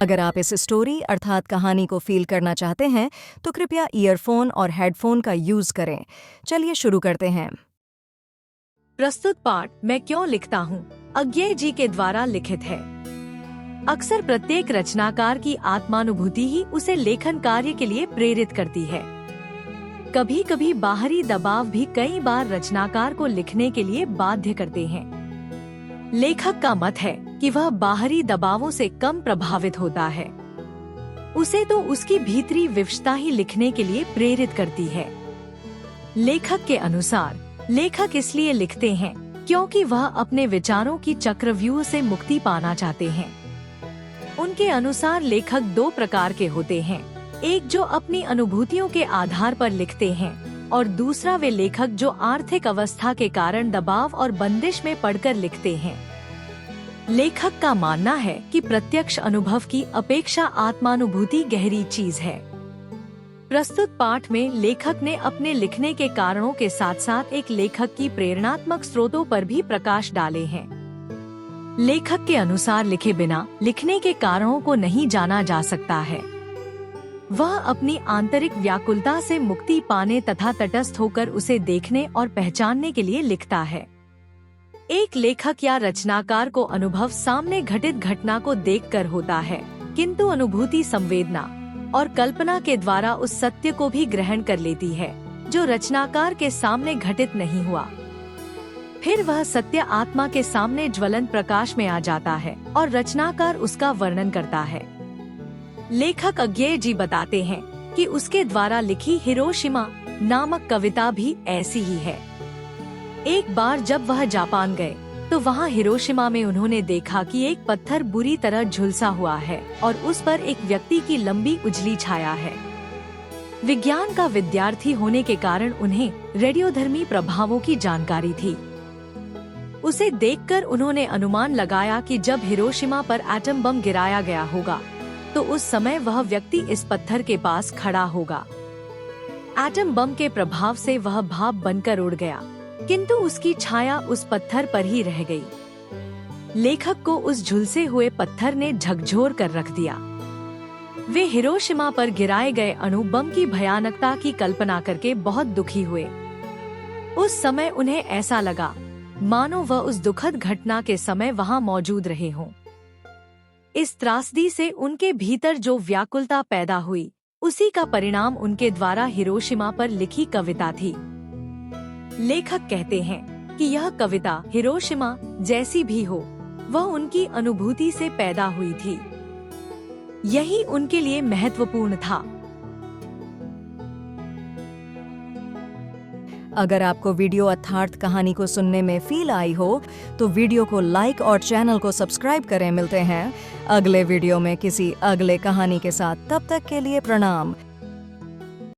अगर आप इस स्टोरी अर्थात कहानी को फील करना चाहते हैं तो कृपया ईयरफोन और हेडफोन का यूज करें। चलिए शुरू करते हैं। प्रस्तुत पाठ मैं क्यों लिखता हूँ अज्ञेय जी के द्वारा लिखित है। अक्सर प्रत्येक रचनाकार की आत्मानुभूति ही उसे लेखन कार्य के लिए प्रेरित करती है। कभी कभी बाहरी दबाव भी कई बार रचनाकार को लिखने के लिए बाध्य करते हैं। लेखक का मत है कि वह बाहरी दबावों से कम प्रभावित होता है। उसे तो उसकी भीतरी विवशता ही लिखने के लिए प्रेरित करती है। लेखक के अनुसार लेखक इसलिए लिखते हैं क्योंकि वह अपने विचारों की चक्रव्यूह से मुक्ति पाना चाहते हैं। उनके अनुसार लेखक दो प्रकार के होते हैं, एक जो अपनी अनुभूतियों के आधार पर लिखते हैं और दूसरा वे लेखक जो आर्थिक अवस्था के कारण दबाव और बंदिश में पड़कर लिखते हैं। लेखक का मानना है कि प्रत्यक्ष अनुभव की अपेक्षा आत्मानुभूति गहरी चीज है। प्रस्तुत पाठ में लेखक ने अपने लिखने के कारणों के साथ साथ एक लेखक की प्रेरणात्मक स्रोतों पर भी प्रकाश डाले हैं। लेखक के अनुसार लिखे बिना लिखने के कारणों को नहीं जाना जा सकता है। वह अपनी आंतरिक व्याकुलता से मुक्ति पाने तथा तटस्थ होकर उसे देखने और पहचानने के लिए लिखता है। एक लेखक या रचनाकार को अनुभव सामने घटित घटना को देखकर होता है, किंतु अनुभूति संवेदना और कल्पना के द्वारा उस सत्य को भी ग्रहण कर लेती है जो रचनाकार के सामने घटित नहीं हुआ। फिर वह सत्य आत्मा के सामने ज्वलंत प्रकाश में आ जाता है और रचनाकार उसका वर्णन करता है। लेखक अज्ञेय जी बताते हैं कि उसके द्वारा लिखी हिरोशिमा नामक कविता भी ऐसी ही है। एक बार जब वह जापान गए तो वहाँ हिरोशिमा में उन्होंने देखा कि एक पत्थर बुरी तरह झुलसा हुआ है और उस पर एक व्यक्ति की लंबी उजली छाया है। विज्ञान का विद्यार्थी होने के कारण उन्हें रेडियोधर्मी प्रभावों की जानकारी थी। उसे देखकर उन्होंने अनुमान लगाया कि जब हिरोशिमा पर एटम बम गिराया गया होगा तो उस समय वह व्यक्ति इस पत्थर के पास खड़ा होगा। एटम बम के प्रभाव से वह भाप बनकर उड़ गया, किंतु उसकी छाया उस पत्थर पर ही रह गई। लेखक को उस झुलसे हुए पत्थर ने झकझोर कर रख दिया। वे हिरोशिमा पर गिराए गए अणु बम की भयानकता की कल्पना करके बहुत दुखी हुए। उस समय उन्हें ऐसा लगा मानो वह उस दुखद घटना के समय वहां मौजूद रहे हों। इस त्रासदी से उनके भीतर जो व्याकुलता पैदा हुई, उसी का परिणाम उनके द्वारा हिरोशिमा पर लिखी कविता थी। लेखक कहते हैं कि यह कविता हिरोशिमा जैसी भी हो, वह उनकी अनुभूति से पैदा हुई थी। यही उनके लिए महत्वपूर्ण था। अगर आपको वीडियो अर्थार्थ कहानी को सुनने में फील आई हो तो वीडियो को लाइक और चैनल को सब्सक्राइब करें। मिलते हैं अगले वीडियो में किसी अगले कहानी के साथ। तब तक के लिए प्रणाम।